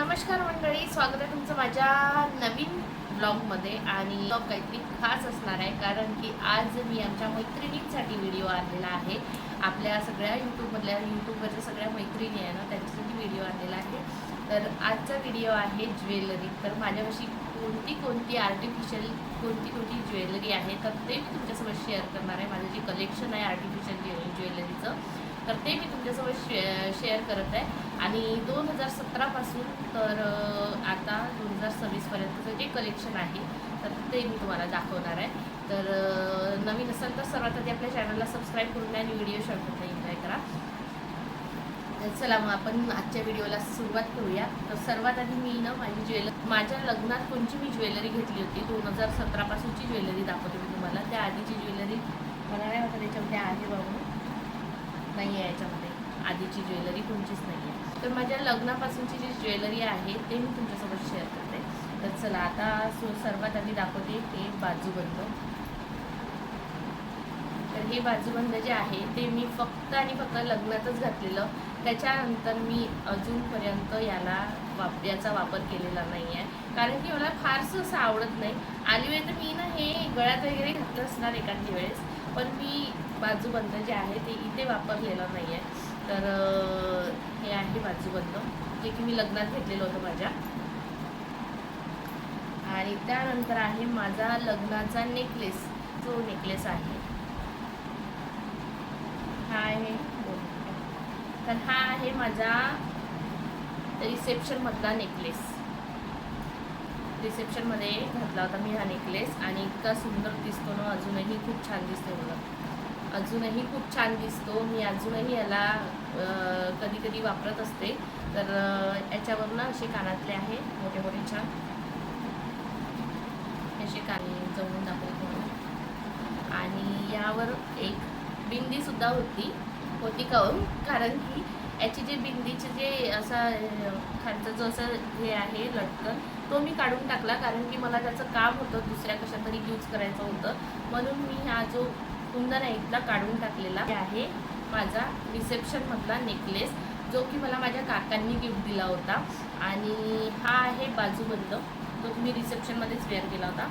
नमस्कार मंडळी, स्वागत आहे तुमचं माझ्या नवीन ब्लॉगमध्ये. आणि ब्लॉग काहीतरी खास असणार आहे कारण की आज मी आमच्या मैत्रिणींसाठी व्हिडिओ आणलेला आहे. आपल्या सगळ्या यूट्यूबवरच्या सगळ्या मैत्रिणी आहे ना, त्यांच्यासाठी व्हिडिओ आणलेला आहे. तर आजचा व्हिडिओ आहे ज्वेलरी. तर माझ्यापाशी कोणती आर्टिफिशियल कोणती ज्वेलरी आहे तर ते मी तुमच्यासोबत शेअर करणार आहे. माझं जे कलेक्शन आहे आर्टिफिशियल ज्वेलरीचं तर ते मी तुमच्यासोबत शेअर करत आहे. आणि 2017पासून तर आता 2026पर्यंतचं जे कलेक्शन आहे तर ते मी तुम्हाला दाखवणार आहे. तर नवीन असेल तर सर्वात आधी आपल्या चॅनलला सबस्क्राईब करून द्या आणि व्हिडिओ शॉर्टमध्ये एन्जॉय करा. तर चला मग आपण आजच्या व्हिडिओला सुरुवात करूया. तर सर्वात आधी मी ना माझ्या लग्नात कोणची मी ज्वेलरी घेतली होती 2017पासूनची ज्वेलरी दाखवते मी तुम्हाला. त्या आधीची ज्वेलरी मला नाही वाटत याच्यामध्ये आहे बाबू, नाही आहे याच्यामध्ये आधीची ज्वेलरी कोणचीच नाही आहे. तर माझ्या लग्नापासूनची जी ज्वेलरी आहे ते मी तुमच्यासोबत शेअर करते. तर चला आता सर्वात आधी दाखवते हे बाजूबंद. तर हे बाजूबंद जे आहे ते मी फक्त आणि फक्त लग्नातच घातलेलं. त्याच्यानंतर मी अजूनपर्यंत याचा वापर केलेला नाही आहे कारण की मला फारसं असं आवडत नाही. आली वेळ तर मी ना हे गळ्यात वगैरे घातलं असणार एखादी वेळेस, पण मी बाजूबंद जे आहे ते इथे वापरलेलं नाही आहे. तर हे आहे बाजूबंद जे की मी लग्नात घेतलेलं होतं माझ्या. आणि त्यानंतर आहे माझा लग्नाचा नेकलेस. जो नेकलेस आहे हा आहे, तर हा आहे माझा रिसेप्शनमधला नेकलेस. रिसेप्शनमध्ये घातला होता मी हा नेकलेस आणि इतका सुंदर दिसतो ना, अजूनही खूप छान दिसतो मला, अजूनही खूप छान दिसतो. मी अजूनही याला कधी कधी वापरत असते. तर याच्यावर ना असे कानातले आहे मोठे मोठे छान असे कान जवळून दाखवतो. आणि यावर एक बिंदीसुद्धा होती कारण की याची जे बिंदीचे जे असा खालचं जो असं हे आहे लटकन तो मी काढून टाकला कारण की मला त्याचं काम होतं, दुसऱ्या कशा तरी यूज करायचं होतं, म्हणून मी हा जो कुंदन आहे इथला काढून टाकलेला आहे. माझा रिसेप्शनमधला नेकलेस जो की मला माझ्या काकांनी गिफ्ट दिला होता. आणि हा आहे बाजूबंद जो मी रिसेप्शनमध्येच वेअर केला होता.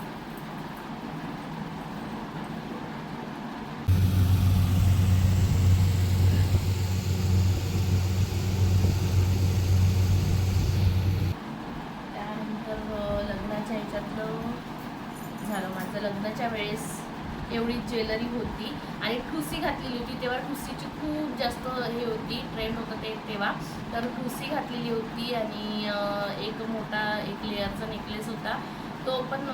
लग्नाच्या ह्याच्यातलं झालं माझं. लग्नाच्या वेळेस एवढी ज्वेलरी होती आणि ठुसी घातलेली होती. तेव्हा ठुसीची खूप जास्त हे होती, ट्रेंड होतं ते तेव्हा. तर ठुसी घातलेली होती आणि एक मोठा एक लेअरचा नेकलेस होता तो पण.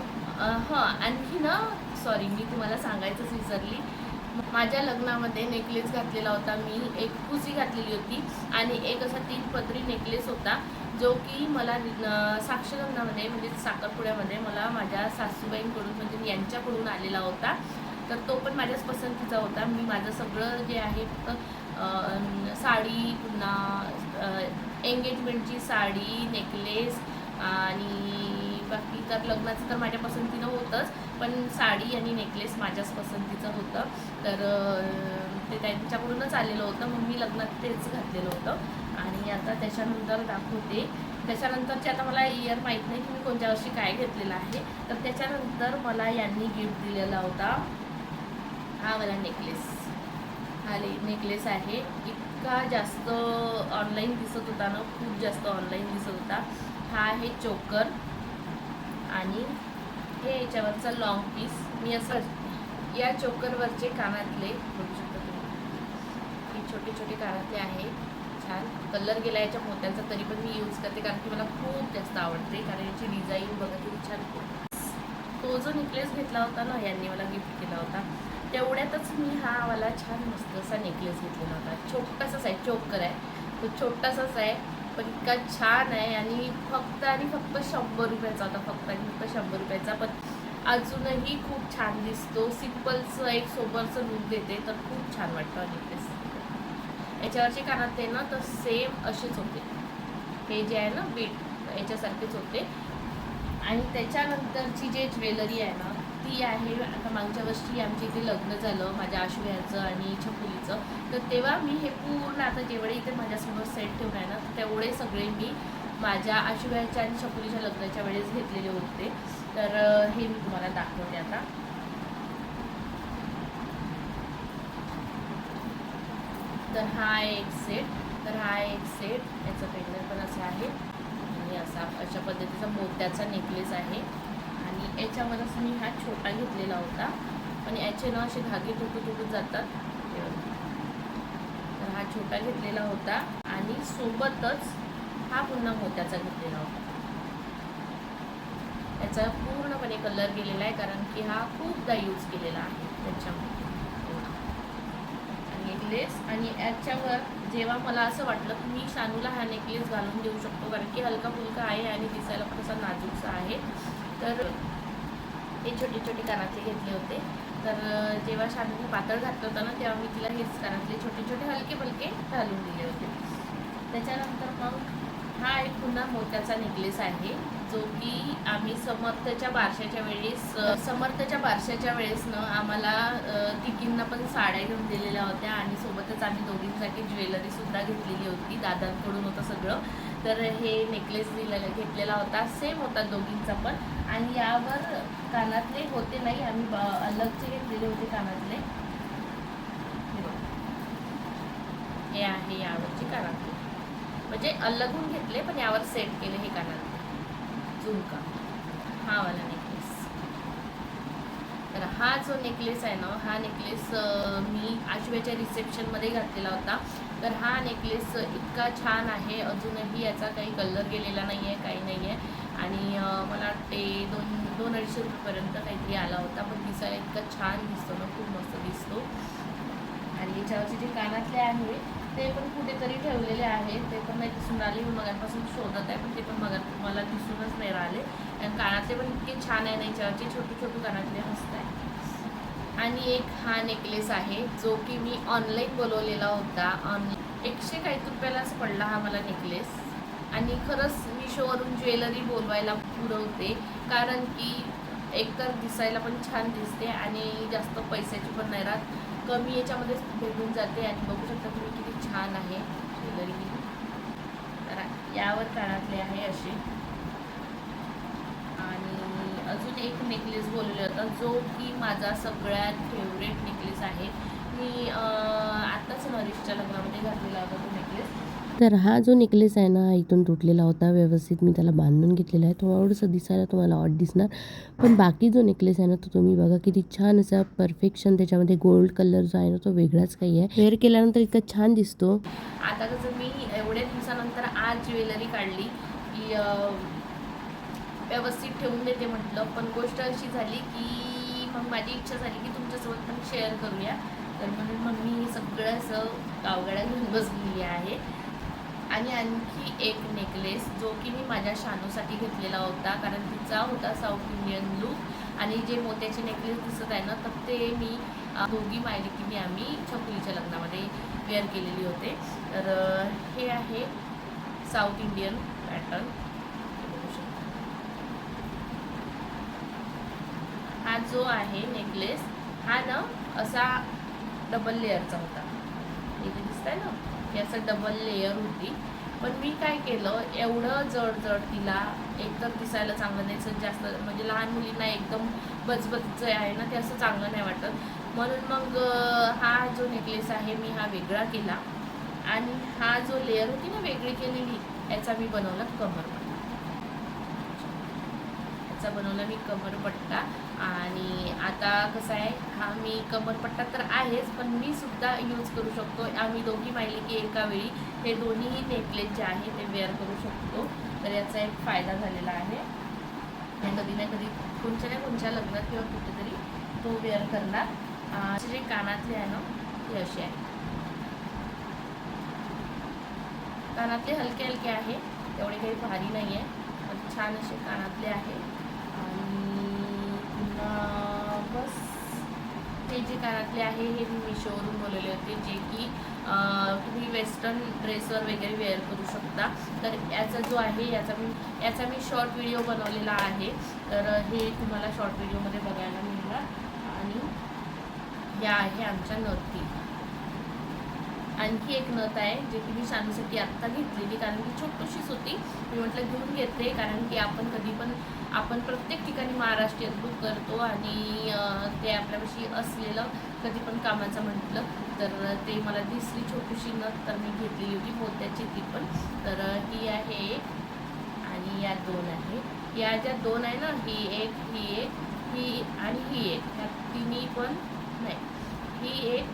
आणखी ना सॉरी मी तुम्हाला सांगायचंच विसरली, माझ्या लग्नामध्ये नेकलेस घातलेला होता मी. एक ठुसी घातलेली होती आणि एक असा 3 पदरी नेकलेस होता जो की मला साक्षगंधामध्ये म्हणजे साखरपुड्यामध्ये मला माझ्या सासूबाईंकडून म्हणजे यांच्याकडून आलेला होता. तर तो पण माझ्याच पसंतीचा होता. मी माझं सगळं जे आहे फक्त साडी, पुन्हा एंगेजमेंटची साडी, नेकलेस आणि बाकी तर लग्नाचं तर माझ्या पसंतीनं होतंच, पण साडी आणि नेकलेस माझ्याच पसंतीचं होतं. तर ते त्यांच्याकडूनच आलेलं होतं, मग मी लग्नात तेच घातलेलं होतं. आणि आता त्याच्यानंतर दाखवते. त्याच्यानंतरचे आता मला इयर माहीत नाही की मी कोणत्या वर्षी काय घेतलेलं आहे. तर त्याच्यानंतर मला यांनी गिफ्ट दिलेला होता हा वाला नेकलेस. हा नेकलेस आहे. इतका जास्त ऑनलाईन दिसत होता ना, खूप जास्त ऑनलाईन दिसत होता. हा आहे चोकर आणि हे याच्यावरचा लॉंग पीस. मी असं या चोकरवरचे कानातले बघू शकता तुम्ही, हे छोटे छोटे कानातले आहे छान. कलर गेला याच्या मोत्यांचा तरी पण मी यूज करते कारण की मला खूप जास्त आवडते, कारण याची डिझाईन बघा किती छान. तो जो नेकलेस घेतला होता ना यांनी मला गिफ्ट केला होता तेवढ्यातच मी हा वाला छान मस्त असा नेकलेस घेतलेला होता. छोटासाच आहे, चोकर आहे तो, छोटासाच आहे पण इतका छान आहे. आणि फक्त 100 रुपयाचा होता, फक्त 100 रुपयाचा, पण अजूनही खूप छान दिसतो. सिम्पलचं एक सोबरचं लुक देते, तर खूप छान वाटतं नेकलेस. याच्यावरचे कानातले ना तर सेम असेच होते, हे जे आहे ना बीट याच्यासारखेच होते. आणि त्याच्यानंतरची जे ज्वेलरी आहे ना ती आहे, आता मागच्या वर्षी आमच्या इथे लग्न झालं माझ्या आशुयाचं आणि छकुलीचं, तर तेव्हा मी हे पूर्ण आता जेवढे इथे माझ्यासमोर सेट ठेवून आहे ना तेवढे सगळे मी माझ्या आशुबाईच्या आणि छकुलीच्या लग्नाच्या वेळेस घेतलेले होते. तर हे मी तुम्हाला दाखवते आता. तर हा एक सेट याचं पेंडंट पण असं आहे आणि अशा पद्धतीचा मोत्याचा नेकलेस आहे. आणि याच्यावरच मी हा छोटा घेतलेला होता, पण याचे ना असे धागे तुटून जातात. तर हा छोटा घेतलेला होता आणि सोबतच हा पुन्हा मोत्याचा घेतलेला होता. याचा पूर्णपणे कलर गेलेला आहे, कारण की हा खूपदा यूज केलेला आहे त्याच्यामुळे. नेकलेस आणि याच्यावर जेव्हा मला असं वाटलं की मी शानूला हा नेकलेस घालून देऊ शकतो, कारण की हलका फुलका आहे आणि दिसायला पण असा नाजूकसा आहे. तर हे छोटे छोटे कानातले घेतले होते. तर जेव्हा शानूने पातळ घातलं होतं ना, तेव्हा मी तिला हेच कानातले छोटे छोटे हलके फुलके घालून दिले होते. त्याच्यानंतर मग हा एक पुन्हा मोत्याचा नेकलेस आहे, जो की आम्ही समर्थच्या बारशाच्या वेळेस न आम्हाला तिघींना पण साड्या घेऊन दिलेल्या होत्या आणि सोबतच आम्ही दोघींसाठी ज्वेलरीसुद्धा घेतलेली होती. दादांकडून होतं सगळं. तर हे नेकलेस घेतलेला होता, सेम होता दोघींचा पण. आणि यावर कानातले होते नाही, आम्ही अलगचे घेतलेले होते कानातले. हे आहे यावरचे कानातले, म्हणजे अलगून घेतले पण यावर सेट केले हे कानातले. झुमका हा वाला नेकलेस. तर हा जो नेकलेस आहे ना, हा नेकलेस मी आशुबाईच्या रिसेप्शनमध्ये घातलेला होता. तर हा नेकलेस इतका छान आहे, अजूनही याचा काही कलर गेलेला नाही आहे, काही नाही आहे. आणि मला वाटते 200-250 रुपयेपर्यंत काहीतरी आला होता, पण दिसायला इतका छान दिसतो ना, खूप मस्त दिसतो. आणि याच्यावरचे जे कानातले आहे ते पण कुठेतरी ठेवलेले आहे, ते पण नाही दिसून राहिले. मी मगापासून शोधत आहे, पण ते पण मला दिसूनच नाही राहिले. आणि कानातले पण इतके छान आहे ना, याच्यावरचे छोटे छोटे कानातले मस्त आहे. आणि एक हा नेकलेस आहे, जो की मी ऑनलाईन बोलवलेला होता. 100 काही रुपयालाच पडला हा मला नेकलेस. आणि खरंच मिशोवरून ज्वेलरी बोलवायला पुरवते, कारण की एकतर दिसायला पण छान दिसते आणि जास्त पैशाची पण नाही राहत, कमी याच्यामध्येच भेटून जाते. आणि बघू शकता तुम्ही किती छान आहे ज्वेलरी. तर यावर कानातले आहे असे. आणि अजून एक नेकलेस बोलवला होता, जो की माझा सगळ्यात फेवरेट नेकलेस आहे. मी आत्ताच नरेशच्या लग्नामध्ये घातलेला होता तो नेकलेस. तर हा जो नेकलेस आहे ना, इथून तुटलेला होता. व्यवस्थित मी त्याला बांधून घेतलेला आहे. थोडंसं दिसायला तुम्हाला ऑड दिसणार, पण बाकी जो नेकलेस आहे ना, तो तुम्ही बघा किती छान असा परफेक्शन. त्याच्यामध्ये गोल्ड कलर जो आहे ना, तो वेगळाच काही आहे. वेअर केल्यानंतर इतका छान दिसतो. आता कसं मी एवढ्या दिवसानंतर आज ज्वेलरी काढली की व्यवस्थित ठेवून देते म्हटलं, पण गोष्ट अशी झाली की मग माझी इच्छा झाली की तुमच्यासोबत पण शेअर करूया. तर म्हणून मग मी सगळं असं गावगाड्या घेऊन बसलेली आहे. आणि आणखी एक नेकलेस, जो की मी माझ्या शानूसाठी घेतलेला होता, कारण तिचा होता साऊथ इंडियन लूक. आणि जे मोत्याचे नेकलेस दिसत आहे ना, तर ते मी दोघी मायलेकीने आम्ही छकुलीच्या लग्नामध्ये वेअर केलेले होते. तर हे आहे साऊथ इंडियन पॅटर्न. हा जो आहे नेकलेस, हा ना असा डबल लेअरचा होता. इथे दिसत आहे ना, हे असं डबल लेअर होती. पण मी काय केलं, एवढं जड तिला एकतर दिसायला चांगलं नाही, जास्त म्हणजे लहान मुलींना एकदम बचबचं आहे ना, ते असं चांगलं नाही वाटत. म्हणून मग हा जो नेकलेस आहे मी हा वेगळा केला. आणि हा जो लेअर होती ना वेगळी केलेली, याचा मी बनवला कमरपट्टा. मी कमरपट्टा. आणि आता कसं आहे, हा मी कमरपट्टा तर आहेच, पण मी सुद्धा यूज करू शकतो. आम्ही दोघी माहिली की एका वेळी हे दोन्हीही नेकलेस जे आहे ते वेअर करू शकतो. तर याचा एक फायदा झालेला आहे. कधी ना कधी कोणत्या लग्नात किंवा कुठेतरी तो वेअर करणार. जे कानातले आहे ना, ते असे आहे. कानातले हलके हलके आहे, एवढे काही भारी नाही आहे, पण छान असे कानातले आहे. आणि बस हे जे कानातले आहे हे मी मिशोवरून बोलवले होते, जे की तुम्ही वेस्टर्न ड्रेसवर वगैरे वेअर करू शकता. तर याचा जो आहे याचा मी शॉर्ट व्हिडिओ बनवलेला आहे. तर हे तुम्हाला शॉर्ट व्हिडिओमध्ये बघायला मिळणार. आणि या आहे आमच्या नथी. आणखी एक नथ आहे जे की मी शानूसाठी आत्ता घेतलेली, कारण की छोटीशीच होती. मी म्हटलं घेऊन घेते, कारण की आपण प्रत्येक ठिकाणी महाराष्ट्रीयन लूक करतो आणि ते आपल्यापाशी असलेलं कधी पण कामाचं म्हटलं तर ते मला दिसली छोटीशी नथ, तर मी घेतलेली होती मोत्याची ती पण. तर ही आहे एक आणि या 2 आहे. या ज्या 2 आहे ना, ही एक ही आणि ही एक, ह्या तिन्ही पण नाही, ही एक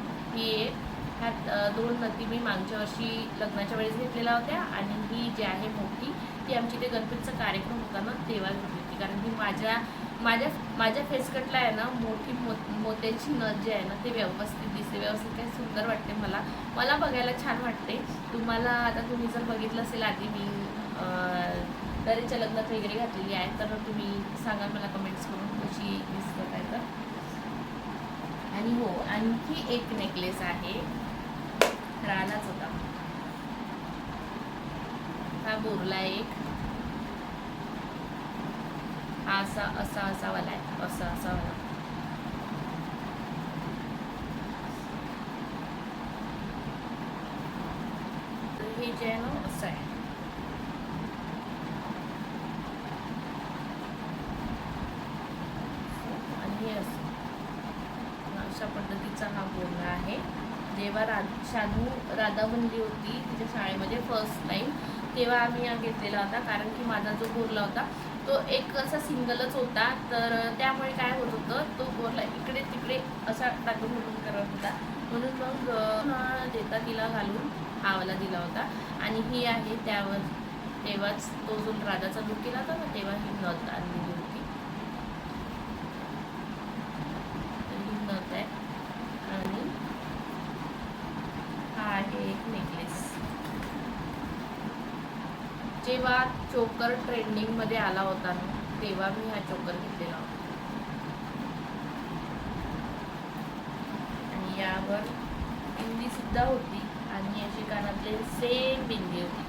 ह्यात 2 नथी मी मागच्या वर्षी लग्नाच्या वेळेस घेतलेल्या होत्या आणि ही जी आहे मोठी ती आमची ते गणपतीचा कार्यक्रम होता ना तेव्हा घेतली होती. कारण की माझ्या फेसकटला आहे ना मोठी मोत्याची नथ जी आहे ना ते व्यवस्थित दिसते, व्यवस्थित काय सुंदर वाटते, मला बघायला छान वाटते. तुम्हाला आता तुम्ही जर बघितलं असेल आधी मी दरेच्या लग्नात वगैरे घातलेली आहे तर तुम्ही सांगा मला कमेंट्स करून कशी दिसतं काय तर. आणि हो, आणखी एक नेकलेस आहे, रानाच होता हा बोरला एक, हा असा वाला आहे, असा वाला. तर हे जे आहे ना असं आहे. आणि हे असं अशा पद्धतीचा हा बोरला आहे. जेव्हा शानू राधा बनली होती तिच्या शाळेमध्ये फर्स्ट टाईम, तेव्हा आम्ही हा घेतलेला होता. कारण की माझा जो बोरला होता तो एक असा सिंगलच होता, तर त्यामुळे काय होत होतं, तो बोरला इकडे तिकडे असा टाकून करत होता. म्हणून मग देता तिला घालून हावाला दिला होता. आणि ही आहे तेव्हाच तो जो राधाचा लूक केला होता ना तेव्हा ही नथ आणलेली होती. ही नथ आहे आणि हा आहे एक नेकलेस. जेव्हा चोकर ट्रेंडिंगमध्ये आला होता ना तेव्हा मी हा चोकर घेतलेला होता. आणि यावर बिंदी सुद्धा होती आणि अशी कानातले सेम बिंदी होती.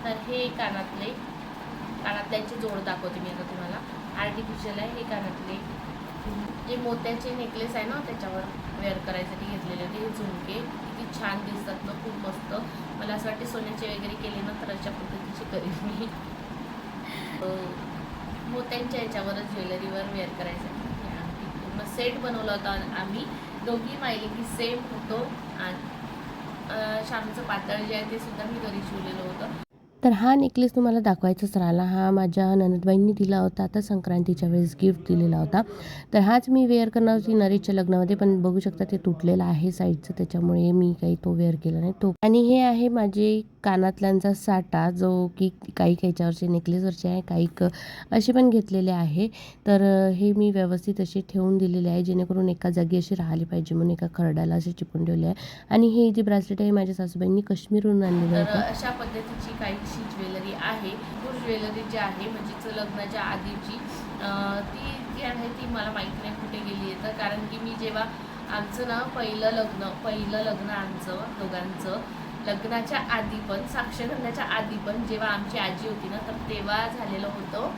तर हे कानातल्याची जोड दाखवते मी आता तुम्हाला. आर्टिफिशियल आहे हे कानातले, जे मोत्याचे नेकलेस आहे ना त्याच्यावर वेअर करायसाठी घेतलेले होते. हे झुमके किती छान दिसतात ना, खूप मस्त. मला असं वाटते सोन्याचे वगैरे केले ना तर अशा पद्धतीची करीन मी. मोत्यांच्या याच्यावरच ज्वेलरीवर वेअर करायसाठी पूर्ण सेट बनवला होता आम्ही दोघी मायलेकी सेम होतो. आणि शामचं पातळ जे आहे ते सुद्धा मी घरी शिवलेलं होतं. तर हा नेकलेस तुम्हाला दाखवायचाच राहिला. हा माझ्या ननदबाईंनी दिला होता, आता संक्रांतीच्या वेळेस गिफ्ट दिलेला होता. तर हाच मी वेअर करणार होती नरेशच्या लग्नामध्ये, पण बघू शकता ते तुटलेलं आहे साईडचं, त्याच्यामुळे मी काही तो वेअर केला नाही तो. आणि हे आहे माझे कानातल्यांचा साठा, जो की काही याच्यावरचे नेकलेसवरचे आहे, काही असे पण घेतलेले आहे. तर हे मी व्यवस्थित असे ठेवून दिलेले आहे, जेणेकरून एका जागी अशी राहिली पाहिजे म्हणून एका खरड्याला असे चिपून ठेवले आहे. आणि हे जे ब्रासलेट आहे माझ्या सासूबाईंनी काश्मीरहून आणलेलं तर होतं. अशा पद्धतीची काहीशी ज्वेलरी आहे. भरपूर ज्वेलरी जी आहे म्हणजे लग्नाच्या आधीची ती जी आहे ती मला माहीत नाही कुठे गेली आहे. तर कारण की मी जेव्हा आमचं ना पहिलं लग्न आमचं दोघांचं लग्नाच्या आधी पण, साक्ष घालण्याच्या आधी पण, जेव्हा आमची आजी होती ना तर तेव्हा झालेलं होतं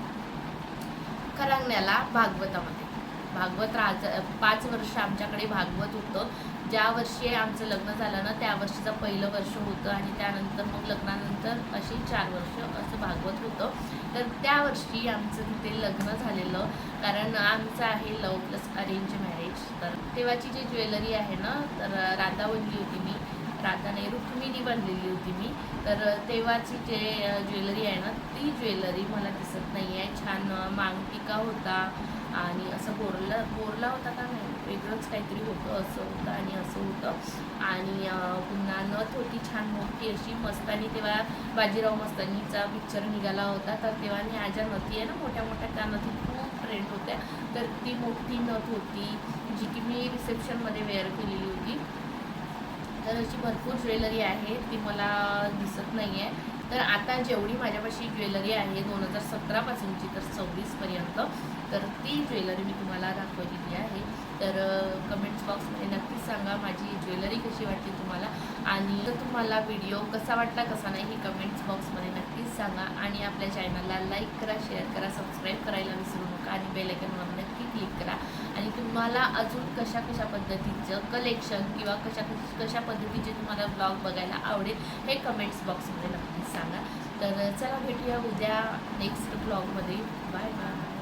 करंगण्याला भागवतामध्ये. भागवत 5 वर्ष आमच्याकडे भागवत होतं. ज्या वर्षी आमचं लग्न झालं ना त्या वर्षीचं पहिलं वर्ष होतं आणि त्यानंतर मग लग्नानंतर अशी 4 वर्ष असं भागवत होतं. तर त्या वर्षी आमचं तिथे लग्न झालेलं, कारण आमचं आहे लव प्लस अरेंज मॅरेज. तर तेव्हाची जी ज्वेलरी आहे ना, तर राधा बनली होती मी, राधा नाही रुक्मिणी बनलेली होती मी. तर तेव्हाची जे ज्वेलरी आहे ना ती ज्वेलरी मला दिसत नाही आहे. छान मांगटिका होता आणि असं बोरला होता का नाही वेगळंच काहीतरी होतं, असं होतं आणि असं होतं. आणि पुन्हा नथ होती छान मोठी अशी मस्तानी. तेव्हा बाजीराव मस्तानीचा पिक्चर निघाला होता, तर तेव्हा ह्या ज्या नथी आहे ना मोठ्या मोठ्या त्या नथी खूप ट्रेंड होत्या. तर ती मोठी नथ होती जी की मी रिसेप्शनमध्ये वेअर केलेली होती. तर अशी भरपूर ज्वेलरी आहे ती मला दिसत नाही आहे. तर आता जेवढी माझ्यापाशी ज्वेलरी आहे 2017पासूनची तर 26पर्यंत, तर ती ज्वेलरी मी तुम्हाला दाखवलेली आहे. तर कमेंट्स बॉक्समध्ये नक्कीच सांगा माझी ज्वेलरी कशी वाटली तुम्हाला, आणि जर तुम्हाला व्हिडिओ कसा वाटला कसा नाही हे कमेंट्स बॉक्समध्ये नक्कीच सांगा. आणि आपल्या चॅनलला लाईक करा, शेअर करा, सबस्क्राईब करायला विसरू नका आणि बेल आयकॉनवर नक्की क्लिक करा. आणि आणि तुम्हाला अजून कशा कशा पद्धतीचं कलेक्शन किंवा कशा पद्धतीचे तुम्हाला ब्लॉग बघायला आवडेल हे कमेंट्स बॉक्समध्ये नक्कीच सांगा. तर चला भेटूया उद्या नेक्स्ट ब्लॉगमध्ये. Bye bye.